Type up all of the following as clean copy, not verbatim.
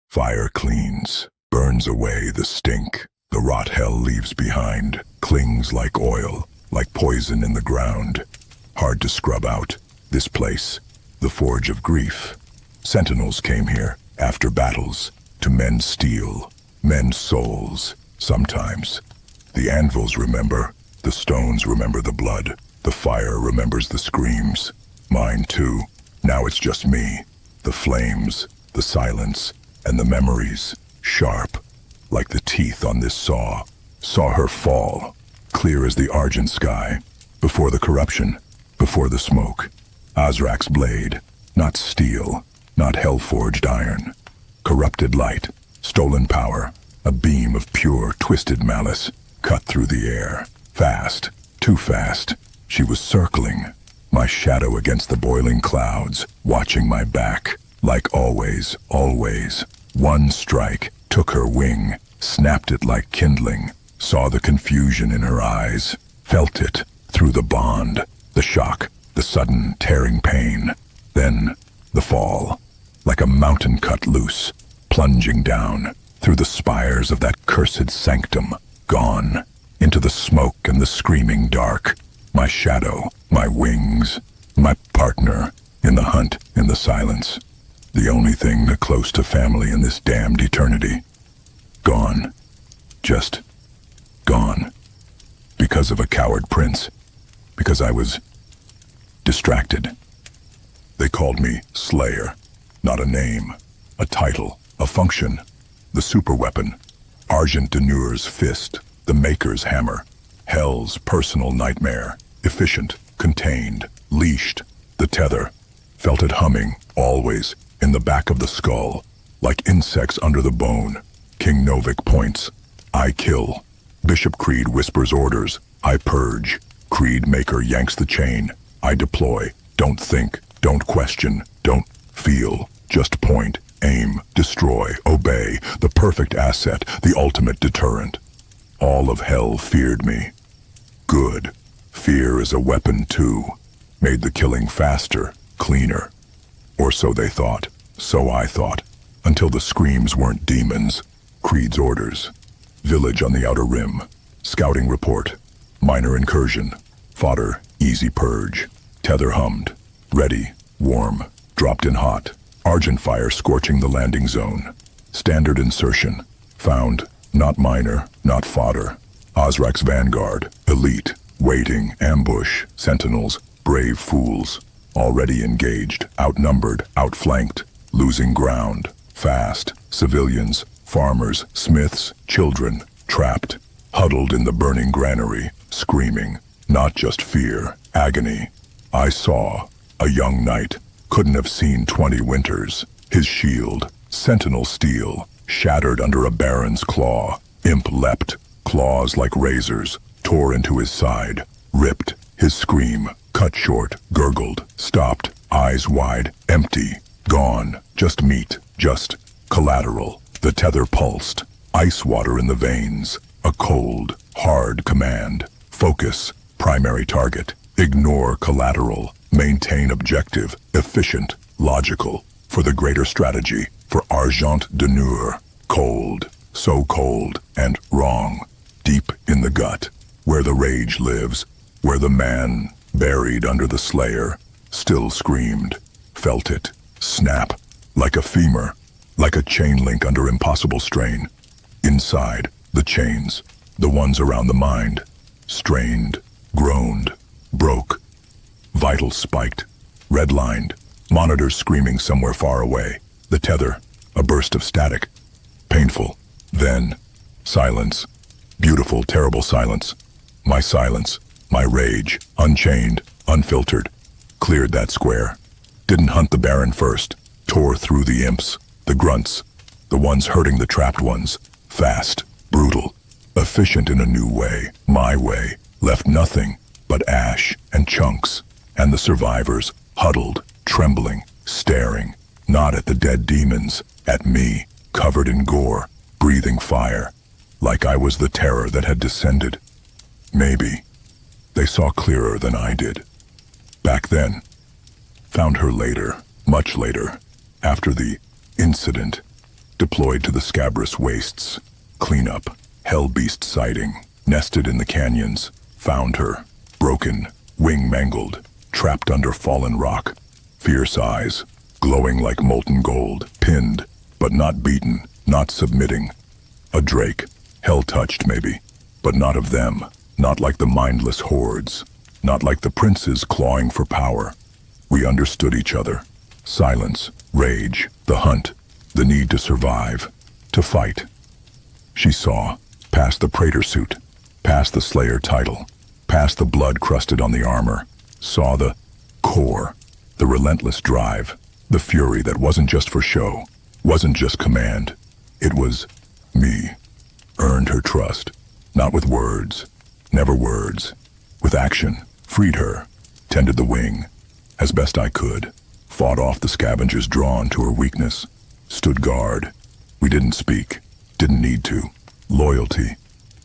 Fire cleans, burns away the stink. The rot hell leaves behind, clings like oil, like poison in the ground. Hard to scrub out, this place, the forge of grief. Sentinels came here, after battles, to mend steel, mend souls, sometimes. The anvils remember, the stones remember the blood, the fire remembers the screams. Mine too, now it's just me. The flames, the silence, and the memories, sharp, like the teeth on this saw. Saw her fall, clear as the argent sky, before the corruption, before the smoke. Azrak's blade, not steel, not hell-forged iron. Corrupted light, stolen power, a beam of pure, twisted malice, cut through the air. Fast, too fast, she was circling, my shadow against the boiling clouds, watching my back, like always, always. One strike took her wing, snapped it like kindling, saw the confusion in her eyes, felt it through the bond, the shock, the sudden tearing pain. Then the fall, like a mountain cut loose, plunging down through the spires of that cursed sanctum, gone into the smoke and the screaming dark. My shadow, my wings, my partner in the hunt, in the silence. The only thing that close to family in this damned eternity. Gone. Just gone. Because of a coward prince. Because I was distracted. They called me Slayer. Not a name, a title, a function. The superweapon. Argent Denure's fist, the Maker's hammer. Hell's personal nightmare. Efficient, contained, leashed. The tether. Felt it humming, always, in the back of the skull, like insects under the bone. King Novik points. I kill. Bishop Creed whispers orders. I purge. Creed Maker yanks the chain. I deploy. Don't think, don't question, don't feel. Just point, aim, destroy, obey. The perfect asset, the ultimate deterrent. All of hell feared me. Good. Fear is a weapon too. Made the killing faster, cleaner. Or so they thought. So I thought. Until the screams weren't demons. Creed's orders. Village on the outer rim. Scouting report. Minor incursion. Fodder, easy purge. Tether hummed. Ready, warm, dropped in hot. Argent fire scorching the landing zone. Standard insertion. Found. Not minor, not fodder. Azrak's vanguard. Elite. Waiting, ambush, sentinels, brave fools. Already engaged, outnumbered, outflanked. Losing ground. Fast. Civilians, farmers, smiths, children. Trapped. Huddled in the burning granary. Screaming. Not just fear, agony. I saw. A young knight. Couldn't have seen 20 winters. His shield. Sentinel steel. Shattered under a baron's claw. Imp leapt. Claws like razors. Tore into his side. Ripped. His scream. Cut short. Gurgled. Stopped. Eyes wide. Empty. Gone. Just meat. Just collateral. The tether pulsed. Ice water in the veins. A cold, hard command. Focus. Primary target. Ignore collateral. Maintain objective. Efficient. Logical. For the greater strategy. For Argent Denure. Cold. So cold. And wrong. Deep in the gut. Where the rage lives. Where the man, buried under the Slayer, still screamed. Felt it. Snap. Like a femur. Like a chain link under impossible strain. Inside, the chains. The ones around the mind. Strained. Groaned. Broke. Vitals spiked. Redlined. Monitors screaming somewhere far away. The tether. A burst of static. Painful. Then, silence. Beautiful, terrible silence. My silence. My rage. Unchained. Unfiltered. Cleared that square. Didn't hunt the Baron first. Tore through the imps. The grunts. The ones hurting the trapped ones. Fast. Brutal. Efficient in a new way. My way. Left nothing but ash and chunks. And the survivors, huddled, trembling, staring. Not at the dead demons. At me, covered in gore, breathing fire. Like I was the terror that had descended. Maybe. They saw clearer than I did. Back then. Found her later, much later, after the incident. deployed to the scabrous wastes. Cleanup, hell beast sighting, nested in the canyons. Found her, broken, wing mangled, trapped under fallen rock. Fierce eyes, glowing like molten gold, pinned, but not beaten, not submitting. A drake, hell-touched maybe, but not of them, not like the mindless hordes, not like the princes clawing for power. We understood each other. Silence, rage, the hunt, the need to survive, to fight. She saw, past the praetor suit, past the Slayer title, past the blood crusted on the armor, saw the core, the relentless drive, the fury that wasn't just for show, wasn't just command. It was me. Earned her trust, not with words, never words, with action. Freed her, tended the wing, as best I could, fought off the scavengers drawn to her weakness, stood guard. We didn't speak, didn't need to. Loyalty,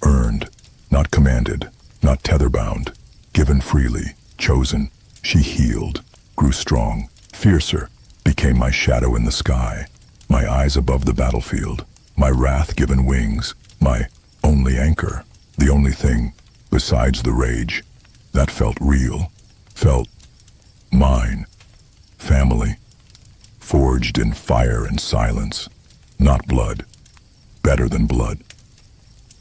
earned, not commanded, not tether-bound, given freely, chosen. She healed, grew strong, fiercer, became my shadow in the sky, my eyes above the battlefield, my wrath given wings, my only anchor, the only thing, besides the rage, that felt real, felt mine, family, forged in fire and silence, not blood, better than blood.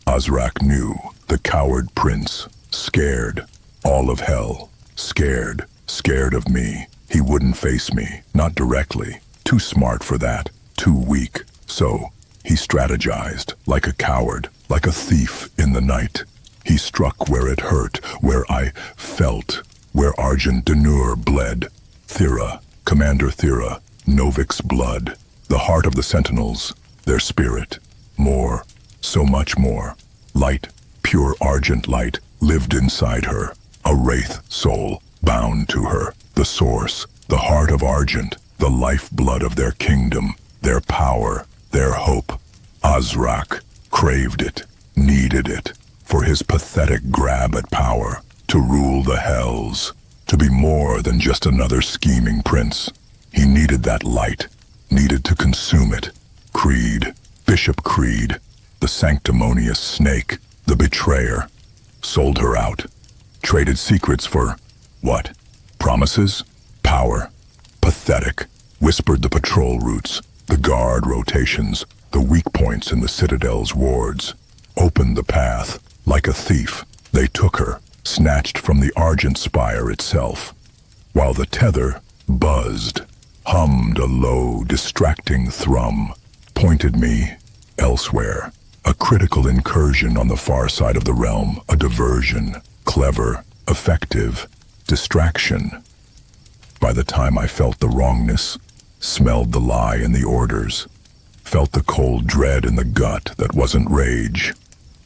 Azrak knew, the coward prince, scared, all of hell, scared, scared of me. He wouldn't face me, not directly, too smart for that, too weak. So, he strategized, like a coward, like a thief in the night. He struck where it hurt, where I felt, where Argent Denur bled. Thera, Commander Thera, Novik's blood, the heart of the Sentinels, their spirit. More, so much more. Light, pure Argent light, lived inside her. A wraith soul, bound to her. The source, the heart of Argent, the lifeblood of their kingdom, their power, their hope. Azrak craved it, needed it, for his pathetic grab at power, to rule the hells, to be more than just another scheming prince. He needed that light, needed to consume it. Creed, Bishop Creed, the sanctimonious snake, the betrayer, sold her out, traded secrets for, what? Promises? Power. Pathetic, whispered the patrol routes, the guard rotations, the weak points in the Citadel's wards. Opened the path. Like a thief, they took her, snatched from the Argent spire itself, while the tether buzzed, hummed a low, distracting thrum, pointed me elsewhere. A critical incursion on the far side of the realm, a diversion, clever, effective, distraction. By the time I felt the wrongness, smelled the lie in the orders, felt the cold dread in the gut that wasn't rage,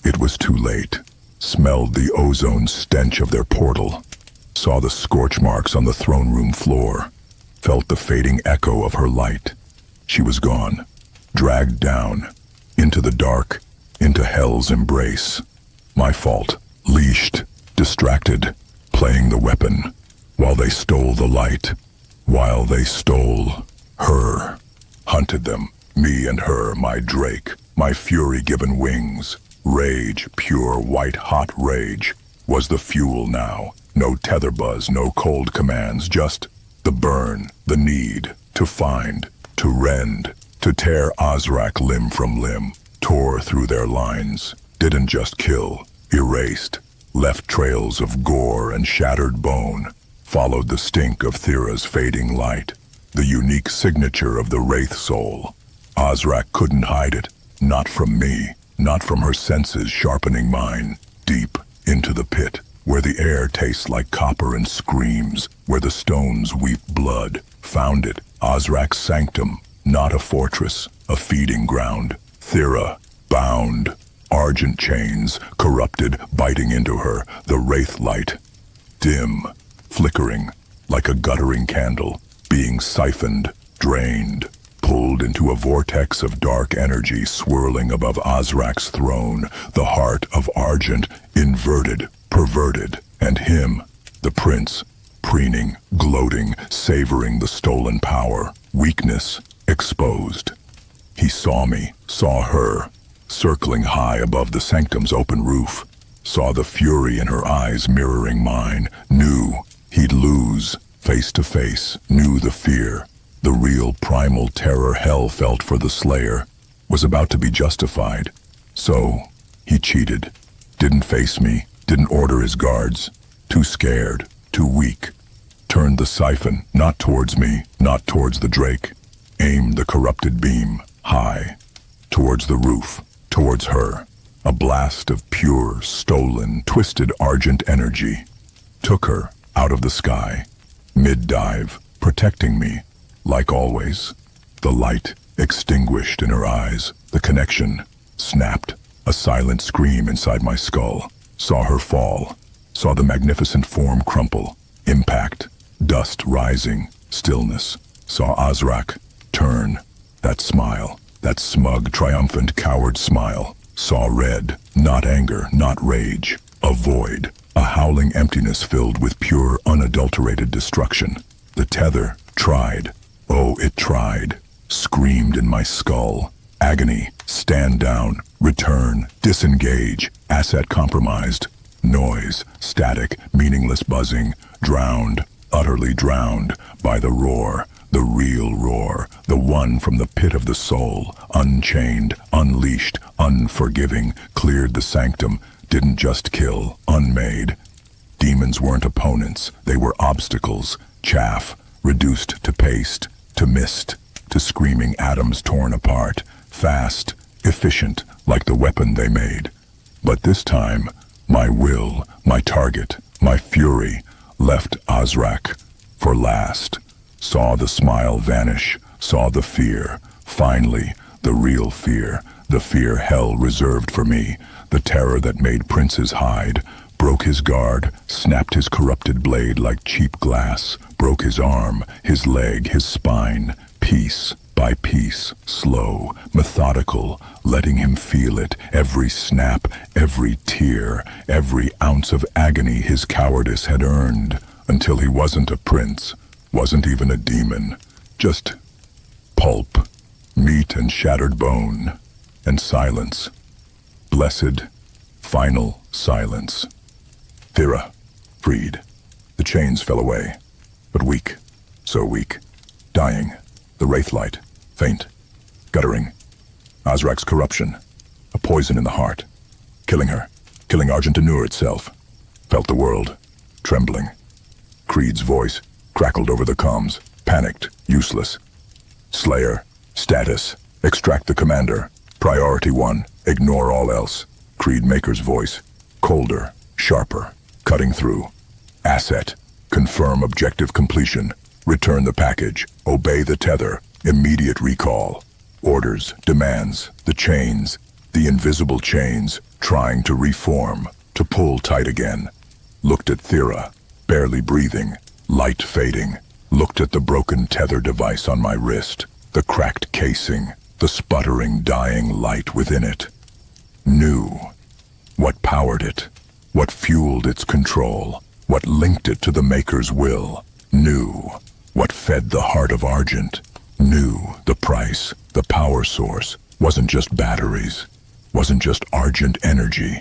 it was too late. Smelled the ozone stench of their portal, saw the scorch marks on the throne room floor, felt the fading echo of her light. She was gone, dragged down, into the dark, into hell's embrace. My fault, leashed, distracted, playing the weapon, while they stole the light, while they stole her. Hunted them, me and her, my drake, my fury given wings. Rage, pure white-hot rage, was the fuel now. No tether buzz, no cold commands, just the burn, the need, to find, to rend, to tear Azrak limb from limb, tore through their lines, didn't just kill, erased, left trails of gore and shattered bone, followed the stink of Thera's fading light, the unique signature of the Wraith soul. Azrak couldn't hide it, not from me. Not from her senses sharpening mine, deep into the pit, where the air tastes like copper and screams, where the stones weep blood. Found it, Azrak's sanctum, not a fortress, a feeding ground. Thera, bound, Argent chains, corrupted, biting into her, the wraith light. Dim, flickering, like a guttering candle, being siphoned, drained, pulled into a vortex of dark energy swirling above Azrak's throne, the heart of Argent, inverted, perverted, and him, the prince, preening, gloating, savoring the stolen power, weakness, exposed. He saw me, saw her, circling high above the sanctum's open roof, saw the fury in her eyes mirroring mine, knew he'd lose, face to face, knew the fear, the real primal terror hell felt for the Slayer, was about to be justified. So, he cheated, didn't face me, didn't order his guards, too scared, too weak, turned the siphon, not towards me, not towards the Drake, aimed the corrupted beam, high, towards the roof, towards her. A blast of pure, stolen, twisted argent energy took her out of the sky, mid-dive, protecting me, like always. The light extinguished in her eyes, the connection snapped, a silent scream inside my skull. Saw her fall, saw the magnificent form crumple, impact, dust rising, stillness. Saw Azrak turn, that smile, that smug, triumphant, coward smile. Saw red, not anger, not rage, a void, a howling emptiness filled with pure, unadulterated destruction. The tether tried, oh, it tried, screamed in my skull. Agony, stand down, return, disengage, asset compromised. Noise, static, meaningless buzzing, drowned, utterly drowned by the roar, the real roar, the one from the pit of the soul, unchained, unleashed, unforgiving, cleared the sanctum, didn't just kill, unmade. Demons weren't opponents, they were obstacles, chaff, reduced to paste, to mist, to screaming atoms torn apart, fast, efficient, like the weapon they made. But this time, my will, my target, my fury, left Azrak for last. Saw the smile vanish, saw the fear, finally, the real fear, the fear hell reserved for me, the terror that made princes hide, broke his guard, snapped his corrupted blade like cheap glass, broke his arm, his leg, his spine, piece by piece, slow, methodical, letting him feel it, every snap, every tear, every ounce of agony his cowardice had earned, until he wasn't a prince, wasn't even a demon, just pulp, meat and shattered bone, and silence. Blessed, final silence. Thera, freed. The chains fell away, but weak, so weak, dying, the wraith light, faint, guttering. Azrak's corruption, a poison in the heart, killing her, killing Argent Anur itself. Felt the world, trembling. Creed's voice crackled over the comms, panicked, useless. Slayer, status, extract the commander. Priority 1, ignore all else. Creed Maker's voice, colder, sharper, cutting through. Asset, confirm objective completion. Return the package, obey the tether, immediate recall. Orders, demands, the chains, the invisible chains, trying to reform, to pull tight again. Looked at Thera, barely breathing, light fading. Looked at the broken tether device on my wrist, the cracked casing, the sputtering, dying light within it. Knew what powered it, what fueled its control, what linked it to the Maker's will. Knew what fed the heart of Argent. Knew the price, the power source, wasn't just batteries, wasn't just Argent energy.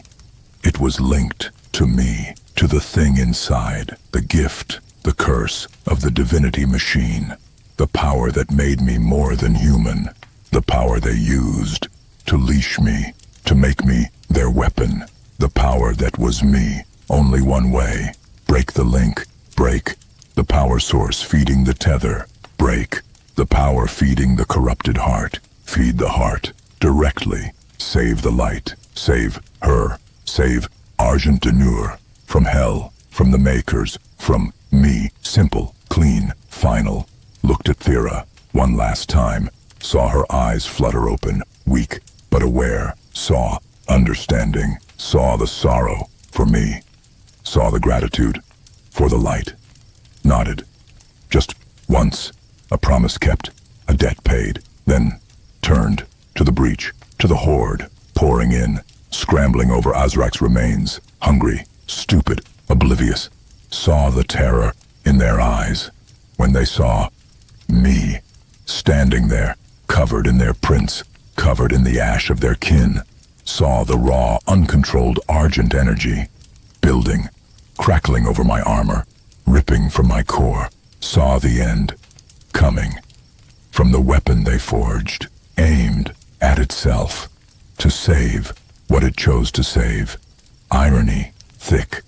It was linked to me, to the thing inside, the gift, the curse of the divinity machine, the power that made me more than human, the power they used to leash me, to make me their weapon, the power that was me, only one way. Break the link, break the power source feeding the tether, break the power feeding the corrupted heart, feed the heart directly, save the light, save her, save Argent Anur from hell, from the Makers, from me, simple, clean, final. Looked at Thera one last time, saw her eyes flutter open, weak but aware, saw understanding, saw the sorrow for me, saw the gratitude for the light, nodded, just once, a promise kept, a debt paid, then turned to the breach, to the horde, pouring in, scrambling over Azrak's remains, hungry, stupid, oblivious, saw the terror in their eyes when they saw me standing there, covered in their prints, covered in the ash of their kin, saw the raw, uncontrolled argent energy, building, crackling over my armor, ripping from my core, saw the end, coming, from the weapon they forged, aimed at itself, to save what it chose to save. Irony, thick,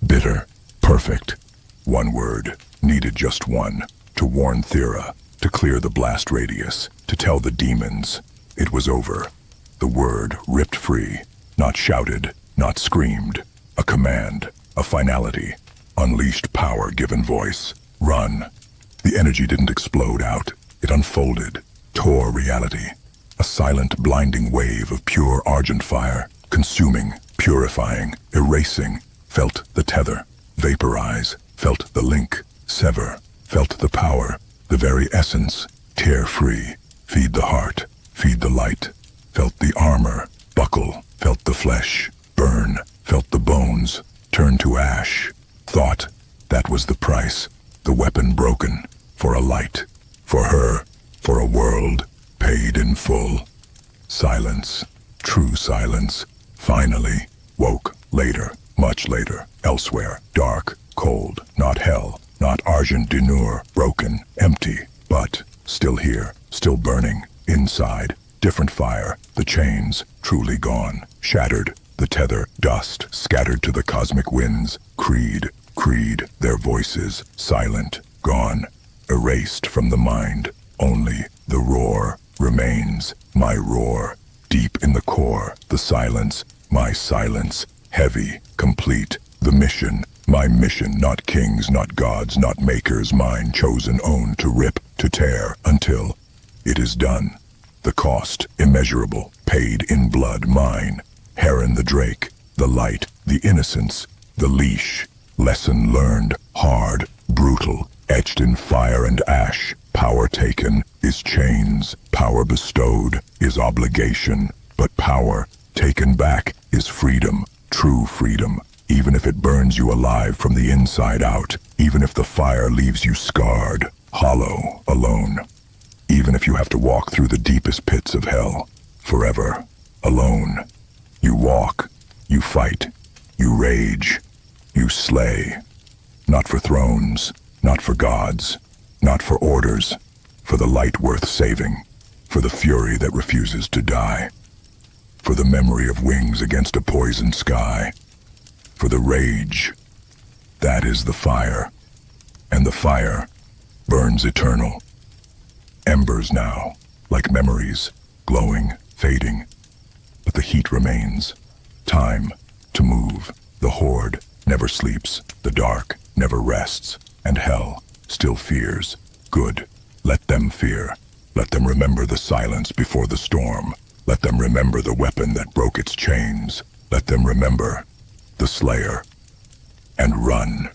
bitter, perfect. One word, needed just one, to warn Thera, to clear the blast radius, to tell the demons it was over. The word ripped free, not shouted, not screamed. A command, a finality, unleashed power given voice. Run. The energy didn't explode out. It unfolded, tore reality. A silent, blinding wave of pure argent fire, consuming, purifying, erasing. Felt the tether, vaporize, felt the link, sever, felt the power, the very essence, tear free, feed the heart, feed the light. Felt the armor, buckle, felt the flesh, burn, felt the bones, turn to ash. Thought, that was the price, the weapon broken, for a light, for her, for a world, paid in full. Silence, true silence, finally, woke, later, much later, elsewhere, dark, cold, not hell, not argent denure, broken, empty, but still here, still burning, inside, different fire, the chains, truly gone, shattered, the tether, dust, scattered to the cosmic winds, creed, their voices, silent, gone, erased from the mind, only the roar remains, my roar, deep in the core, the silence, my silence, heavy, complete, the mission, my mission, not kings, not gods, not makers, mine, chosen, own, to rip, to tear, until it is done. The cost, immeasurable, paid in blood, mine. Heron the drake, the light, the innocence, the leash. Lesson learned, hard, brutal, etched in fire and ash. Power taken is chains. Power bestowed is obligation. But power taken back is freedom, true freedom. Even if it burns you alive from the inside out. Even if the fire leaves you scarred, hollow, alone. Even if you have to walk through the deepest pits of hell, forever, alone. You walk, you fight, you rage, you slay. Not for thrones, not for gods, not for orders, for the light worth saving, for the fury that refuses to die, for the memory of wings against a poisoned sky, for the rage. That is the fire, and the fire burns eternal. Embers now, like memories, glowing, fading. But the heat remains. Time to move. The horde never sleeps. The dark never rests. And hell still fears. Good. Let them fear. Let them remember the silence before the storm. Let them remember the weapon that broke its chains. Let them remember the Slayer. And run.